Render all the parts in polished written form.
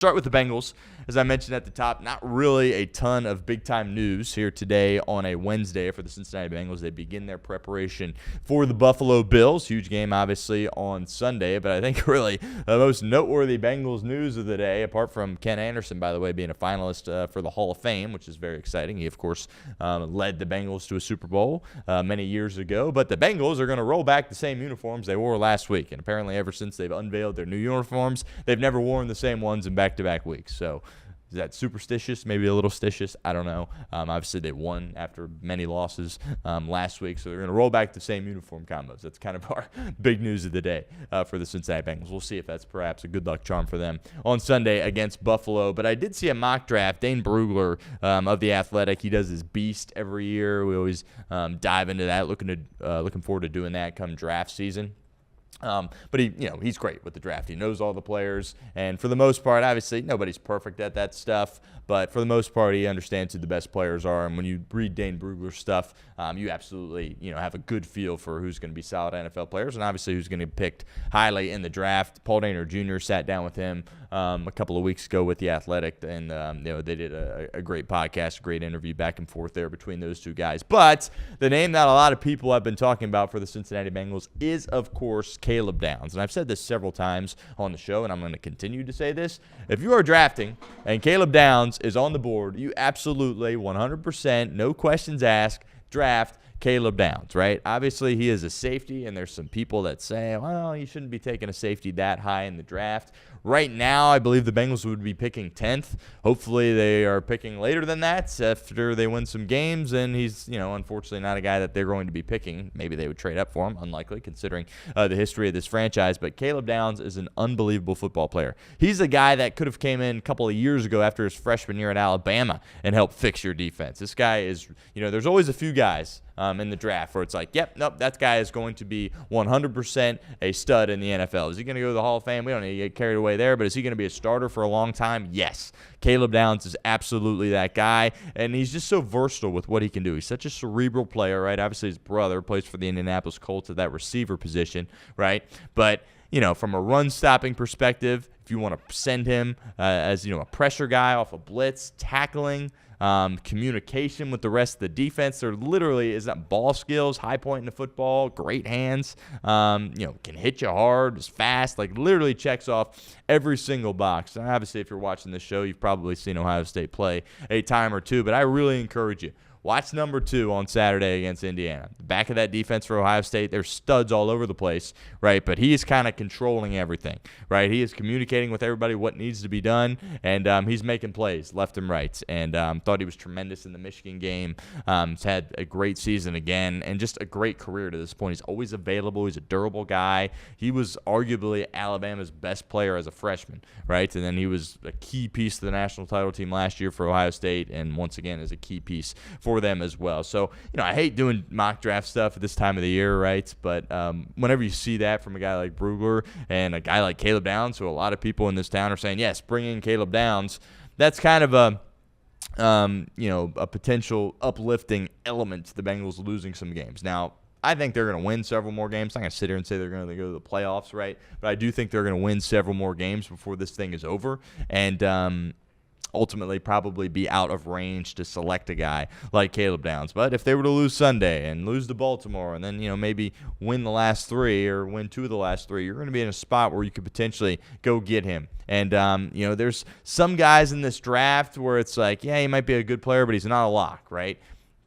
Start with the Bengals. As I mentioned at the top, not really a ton of big-time news here today on a Wednesday for the Cincinnati Bengals. They begin their preparation for the Buffalo Bills. Huge game, obviously, on Sunday. But I think really the most noteworthy Bengals news of the day, apart from Ken Anderson, by the way, being a finalist for the Hall of Fame, which is very exciting. He, of course, led the Bengals to a Super Bowl many years ago. But the Bengals are going to roll back the same uniforms they wore last week. And apparently ever since they've unveiled their new uniforms, they've never worn the same ones in back-to-back weeks. So is that superstitious? Maybe a little stitious? I don't know. Obviously, they won after many losses last week, so they're going to roll back the same uniform combos. That's kind of our big news of the day for the Cincinnati Bengals. We'll see if that's perhaps a good luck charm for them on Sunday against Buffalo. But I did see a mock draft. Dane Brugler of The Athletic, he does his beast every year. We always dive into that. Looking forward to doing that come draft season. But he's great with the draft. He knows all the players, and for the most part, obviously nobody's perfect at that stuff. But for the most part, he understands who the best players are. And when you read Dane Brugler's stuff, you absolutely have a good feel for who's going to be solid NFL players, and obviously who's going to be picked highly in the draft. Paul Dehner Jr. sat down with him a couple of weeks ago with The Athletic, and they did a great podcast, a great interview back and forth there between those two guys. But the name that a lot of people have been talking about for the Cincinnati Bengals is, of course, Caleb Downs. And I've said this several times on the show, and I'm going to continue to say this. If you are drafting and Caleb Downs is on the board, you absolutely 100%, no questions asked, draft Caleb Downs, right? Obviously, he is a safety, and there's some people that say, well, you shouldn't be taking a safety that high in the draft. Right now, I believe the Bengals would be picking 10th. Hopefully, they are picking later than that after they win some games, and he's, unfortunately not a guy that they're going to be picking. Maybe they would trade up for him, unlikely considering the history of this franchise. But Caleb Downs is an unbelievable football player. He's a guy that could have came in a couple of years ago after his freshman year at Alabama and helped fix your defense. This guy is, there's always a few guys in the draft where it's like, yep, nope, that guy is going to be 100% a stud in the NFL. Is he going to go to the Hall of Fame? We don't need to get carried away there, but is he going to be a starter for a long time? Yes. Caleb Downs is absolutely that guy, and he's just so versatile with what he can do. He's such a cerebral player, right? Obviously, his brother plays for the Indianapolis Colts at that receiver position, right? But from a run-stopping perspective, if you want to send him as a pressure guy off a blitz, tackling, communication with the rest of the defense. There literally is not ball skills, high point in the football, great hands, can hit you hard, is fast, literally checks off every single box. And obviously, if you're watching this show, you've probably seen Ohio State play a time or two, but I really encourage you. Watch number 2 on Saturday against Indiana. The back of that defense for Ohio State, there's studs all over the place, right? But he's kind of controlling everything, right? He is communicating with everybody what needs to be done, and he's making plays left and right. And thought he was tremendous in the Michigan game. He's had a great season again, and just a great career to this point. He's always available. He's a durable guy. He was arguably Alabama's best player as a freshman, right? And then he was a key piece to the national title team last year for Ohio State, and once again is a key piece for them as well. So, I hate doing mock draft stuff at this time of the year, right? But whenever you see that from a guy like Brugler and a guy like Caleb Downs, who a lot of people in this town are saying, yes, bring in Caleb Downs, that's kind of a potential uplifting element to the Bengals losing some games. Now, I think they're going to win several more games. I'm not going to sit here and say they're going to go to the playoffs, right? But I do think they're going to win several more games before this thing is over. And, ultimately probably be out of range to select a guy like Caleb Downs. But if they were to lose Sunday and lose to Baltimore and then, maybe win the last 3 or win 2 of the last 3, you're going to be in a spot where you could potentially go get him. And, there's some guys in this draft where it's like, yeah, he might be a good player, but he's not a lock, right?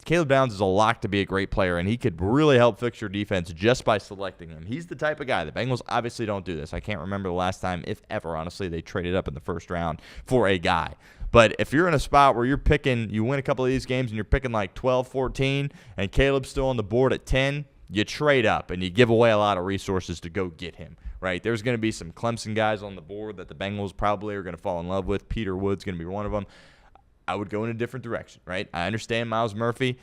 Caleb Downs is a lock to be a great player, and he could really help fix your defense just by selecting him. He's the type of guy. The Bengals obviously don't do this. I can't remember the last time, if ever, honestly, they traded up in the first round for a guy. But if you're in a spot where you're picking, you win a couple of these games and you're picking like 12, 14, and Caleb's still on the board at 10, you trade up and you give away a lot of resources to go get him, right? There's going to be some Clemson guys on the board that the Bengals probably are going to fall in love with. Peter Wood's going to be one of them. I would go in a different direction, right? I understand Myles Murphy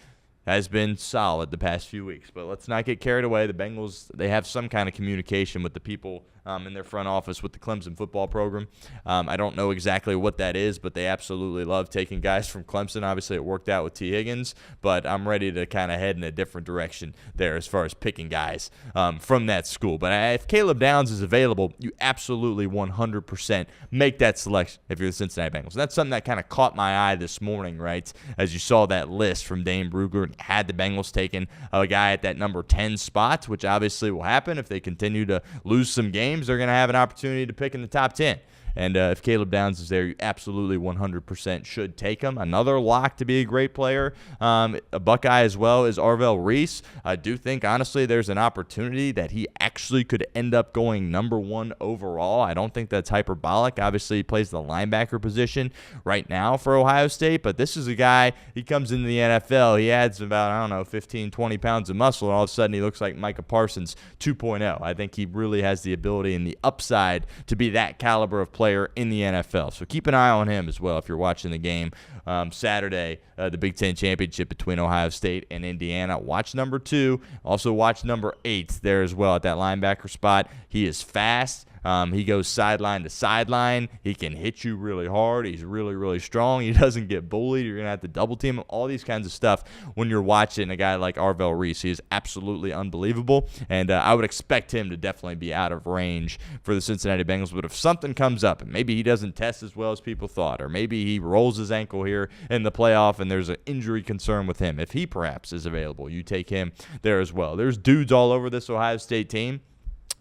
has been solid the past few weeks, but let's not get carried away. The Bengals, they have some kind of communication with the people in their front office with the Clemson football program. I don't know exactly what that is, but they absolutely love taking guys from Clemson. Obviously, it worked out with T. Higgins, but I'm ready to kind of head in a different direction there as far as picking guys from that school. But if Caleb Downs is available, you absolutely 100% make that selection if you're the Cincinnati Bengals. That's something that kind of caught my eye this morning, right, as you saw that list from Dane Brugler. Had the Bengals taken a guy at that number 10 spot, which obviously will happen if they continue to lose some games. They're going to have an opportunity to pick in the top 10. And if Caleb Downs is there, you absolutely 100% should take him. Another lock to be a great player, a Buckeye as well, is Arvell Reese. I do think, honestly, there's an opportunity that he actually could end up going number 1 overall. I don't think that's hyperbolic. Obviously, he plays the linebacker position right now for Ohio State, but this is a guy, he comes into the NFL, he adds about, 15, 20 pounds of muscle, and all of a sudden he looks like Micah Parsons 2.0. I think he really has the ability and the upside to be that caliber of player in the NFL. So keep an eye on him as well if you're watching the game Saturday, the Big Ten Championship between Ohio State and Indiana. Watch number 2. Also watch number 8 there as well at that linebacker spot. He is fast. He goes sideline to sideline. He can hit you really hard. He's really, really strong. He doesn't get bullied. You're going to have to double team him. All these kinds of stuff when you're watching a guy like Arvell Reese. He is absolutely unbelievable, and I would expect him to definitely be out of range for the Cincinnati Bengals. But if something comes up, and maybe he doesn't test as well as people thought, or maybe he rolls his ankle here in the playoff and there's an injury concern with him, if he perhaps is available, you take him there as well. There's dudes all over this Ohio State team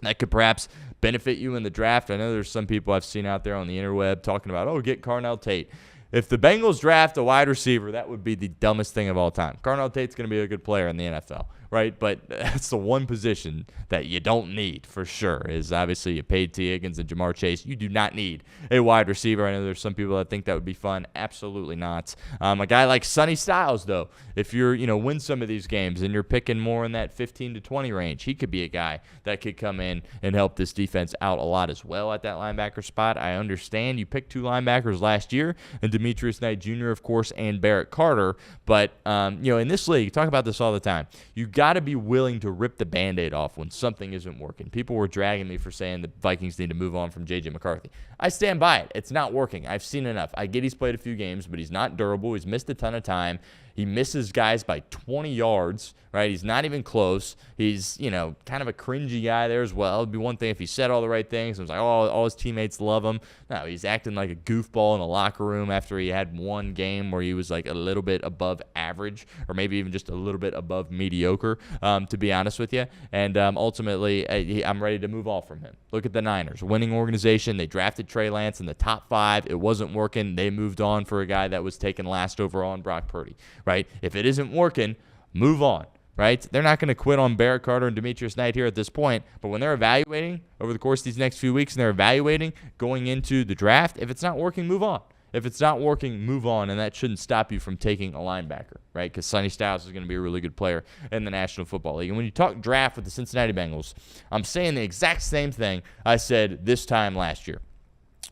that could perhaps benefit you in the draft. I know there's some people I've seen out there on the interweb talking about, get Carnell Tate. If the Bengals draft a wide receiver, that would be the dumbest thing of all time. Carnell Tate's going to be a good player in the NFL, right? But that's the one position that you don't need for sure, is obviously you paid T. Higgins and Jamar Chase. You do not need a wide receiver. I know there's some people that think that would be fun. Absolutely not. A guy like Sonny Styles, though, if you're, win some of these games and you're picking more in that 15 to 20 range, he could be a guy that could come in and help this defense out a lot as well at that linebacker spot. I understand you picked 2 linebackers last year, and Demetrius Knight Jr., of course, and Barrett Carter. But, in this league, you talk about this all the time. You got to be willing to rip the Band-Aid off when something isn't working. People were dragging me for saying the Vikings need to move on from J.J. McCarthy. I stand by it. It's not working. I've seen enough. I get he's played a few games, but he's not durable. He's missed a ton of time. He misses guys by 20 yards, right? He's not even close. He's, kind of a cringy guy there as well. It'd be one thing if he said all the right things. It was like, all his teammates love him. No, he's acting like a goofball in the locker room after he had one game where he was like a little bit above average, or maybe even just a little bit above mediocre, to be honest with you. And ultimately, I'm ready to move off from him. Look at the Niners, winning organization. They drafted Trey Lance in the top 5. It wasn't working. They moved on for a guy that was taken last overall in Brock Purdy, right? If it isn't working, move on, right? They're not going to quit on Barrett Carter and Demetrius Knight here at this point, but when they're evaluating over the course of these next few weeks and they're evaluating going into the draft, if it's not working, move on. If it's not working, move on, and that shouldn't stop you from taking a linebacker, right? Because Sonny Styles is going to be a really good player in the National Football League. And when you talk draft with the Cincinnati Bengals, I'm saying the exact same thing I said this time last year.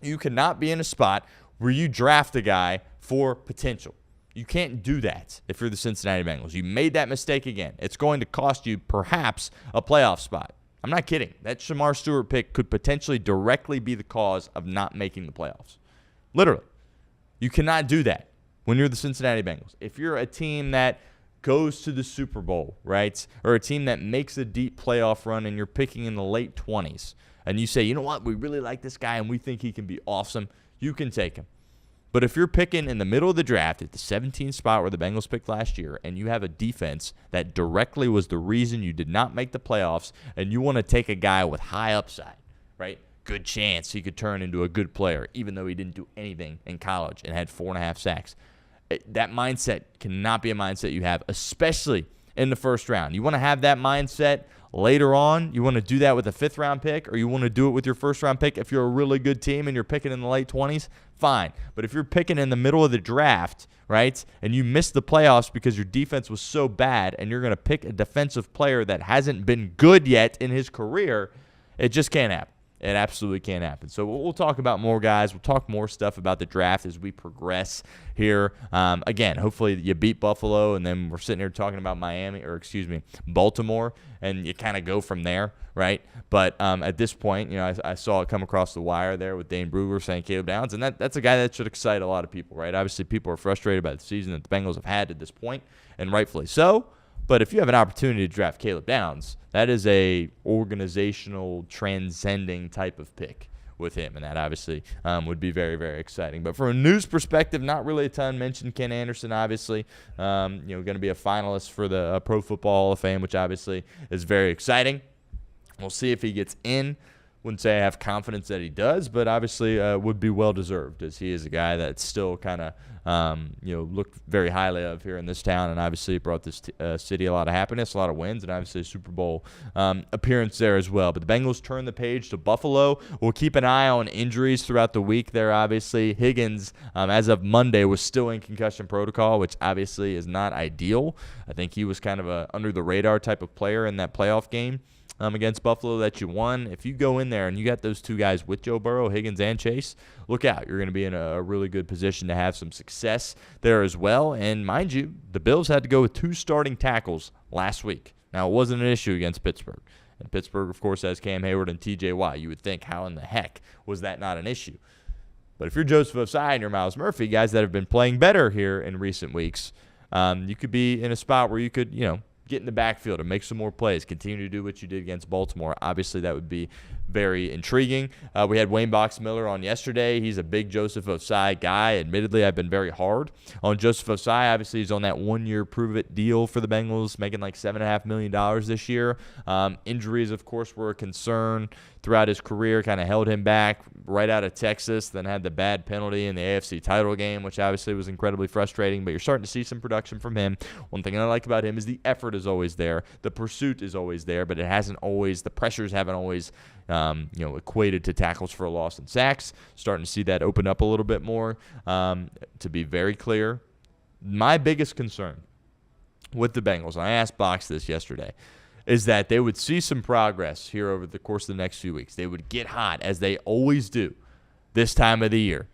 You cannot be in a spot where you draft a guy for potential. You can't do that if you're the Cincinnati Bengals. You made that mistake again. It's going to cost you perhaps a playoff spot. I'm not kidding. That Shamar Stewart pick could potentially directly be the cause of not making the playoffs. Literally. You cannot do that when you're the Cincinnati Bengals. If you're a team that goes to the Super Bowl, right, or a team that makes a deep playoff run and you're picking in the late 20s, and you say, you know what, we really like this guy and we think he can be awesome, you can take him. But if you're picking in the middle of the draft at the 17th spot where the Bengals picked last year, and you have a defense that directly was the reason you did not make the playoffs, and you want to take a guy with high upside, right? Good chance he could turn into a good player, even though he didn't do anything in college and had 4.5 sacks. That mindset cannot be a mindset you have, especially in the first round. You want to have that mindset later on. You want to do that with a 5th-round pick, or you want to do it with your 1st-round pick if you're a really good team and you're picking in the late 20s, fine. But if you're picking in the middle of the draft, right, and you miss the playoffs because your defense was so bad and you're going to pick a defensive player that hasn't been good yet in his career, it just can't happen. It absolutely can happen. So we'll talk about more guys. We'll talk more stuff about the draft as we progress here. Again, hopefully you beat Buffalo, and then we're sitting here talking about Baltimore, and you kind of go from there, right? But at this point, I saw it come across the wire there with Dane Brugler saying Caleb Downs, and that's a guy that should excite a lot of people, right? Obviously, people are frustrated by the season that the Bengals have had at this point, and rightfully so. But if you have an opportunity to draft Caleb Downs, that is a organizational transcending type of pick with him, and that obviously would be very, very exciting. But from a news perspective, not really a ton. Mentioned Ken Anderson, obviously, going to be a finalist for the Pro Football Hall of Fame, which obviously is very exciting. We'll see if he gets in. Wouldn't say I have confidence that he does, but obviously would be well-deserved, as he is a guy that's still kind of, looked very highly of here in this town, and obviously brought this city a lot of happiness, a lot of wins, and obviously a Super Bowl appearance there as well. But the Bengals turn the page to Buffalo. We'll keep an eye on injuries throughout the week there, obviously. Higgins, as of Monday, was still in concussion protocol, which obviously is not ideal. I think he was kind of a under-the-radar type of player in that playoff game against Buffalo that you won. If you go in there and you got those two guys with Joe Burrow, Higgins and Chase, look out. You're going to be in a really good position to have some success there as well. And mind you, the Bills had to go with 2 starting tackles last week. Now, it wasn't an issue against Pittsburgh. And Pittsburgh, of course, has Cam Hayward and TJ Watt. You would think, how in the heck was that not an issue? But if you're Joseph Ossai and you're Myles Murphy, guys that have been playing better here in recent weeks, you could be in a spot where you could, get in the backfield and make some more plays, continue to do what you did against Baltimore. Obviously, that would be very intriguing. We had Wayne Box Miller on yesterday. He's a big Joseph Ossai guy. Admittedly, I've been very hard on Joseph Ossai. Obviously, he's on that 1-year prove-it deal for the Bengals, making like $7.5 million this year. Injuries, of course, were a concern throughout his career, kind of held him back right out of Texas, then had the bad penalty in the AFC title game, which obviously was incredibly frustrating, but you're starting to see some production from him. One thing I like about him is the effort is always there. The pursuit is always there, but the pressures haven't always equated to tackles for a loss and sacks. Starting to see that open up a little bit more. To be very clear, my biggest concern with the Bengals, and I asked Box this yesterday, is that they would see some progress here over the course of the next few weeks. They would get hot, as they always do this time of the year.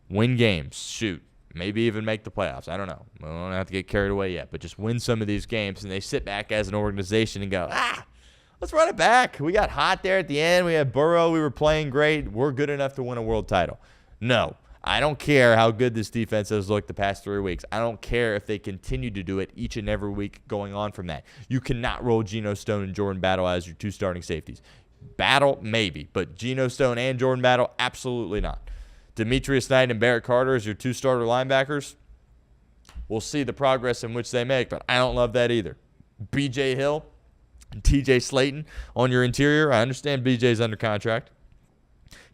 Win games, shoot, maybe even make the playoffs. I don't know. We don't have to get carried away yet, but just win some of these games, and they sit back as an organization and go, let's run it back. We got hot there at the end. We had Burrow. We were playing great. We're good enough to win a world title. No. I don't care how good this defense has looked the past 3 weeks. I don't care if they continue to do it each and every week going on from that. You cannot roll Geno Stone and Jordan Battle as your 2 starting safeties. Battle, maybe, but Geno Stone and Jordan Battle, absolutely not. Demetrius Knight and Barrett Carter as your 2 starter linebackers. We'll see the progress in which they make, but I don't love that either. B.J. Hill and T.J. Slayton on your interior. I understand B.J.'s under contract.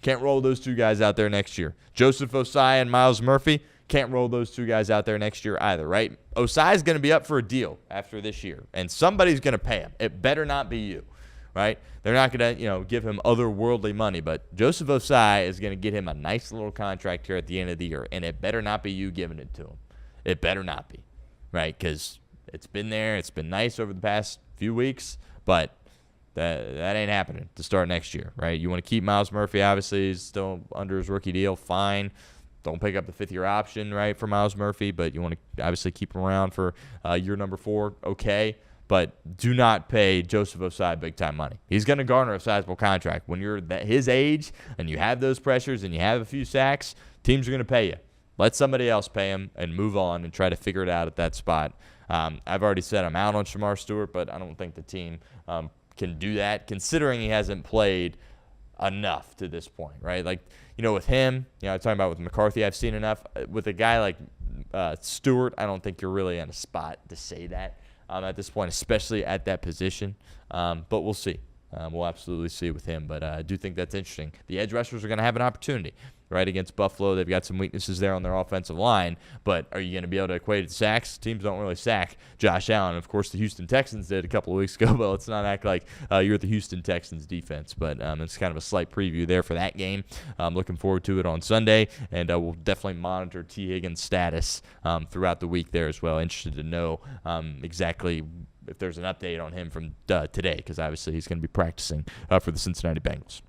Can't roll those 2 guys out there next year. Joseph Ossai and Myles Murphy, can't roll those 2 guys out there next year either, right? Ossai's going to be up for a deal after this year, and somebody's going to pay him. It better not be you, right? They're not going to, give him otherworldly money, but Joseph Ossai is going to get him a nice little contract here at the end of the year, and it better not be you giving it to him. It better not be, right? Because it's been there. It's been nice over the past few weeks, but that ain't happening to start next year, right? You want to keep Myles Murphy. Obviously, he's still under his rookie deal. Fine. Don't pick up the 5th-year option, right, for Myles Murphy, but you want to obviously keep him around for year number 4. Okay. But do not pay Joseph Ossai big-time money. He's going to garner a sizable contract. When you're his age and you have those pressures and you have a few sacks, teams are going to pay you. Let somebody else pay him and move on and try to figure it out at that spot. I've already said I'm out on Shamar Stewart, but I don't think the team can do that, considering he hasn't played enough to this point, right? Like, with him, I'm talking about with McCarthy, I've seen enough. With a guy like Stewart, I don't think you're really in a spot to say that at this point, especially at that position. But we'll see. We'll absolutely see with him. But I do think that's interesting. The edge rushers are going to have an opportunity, right, against Buffalo. They've got some weaknesses there on their offensive line, but are you going to be able to equate it to sacks? Teams don't really sack Josh Allen. Of course, the Houston Texans did a couple of weeks ago, but let's not act like you're the Houston Texans defense. But it's kind of a slight preview there for that game. I'm looking forward to it on Sunday, and we'll definitely monitor T. Higgins' status throughout the week there as well. Interested to know exactly if there's an update on him from today, because obviously he's going to be practicing for the Cincinnati Bengals.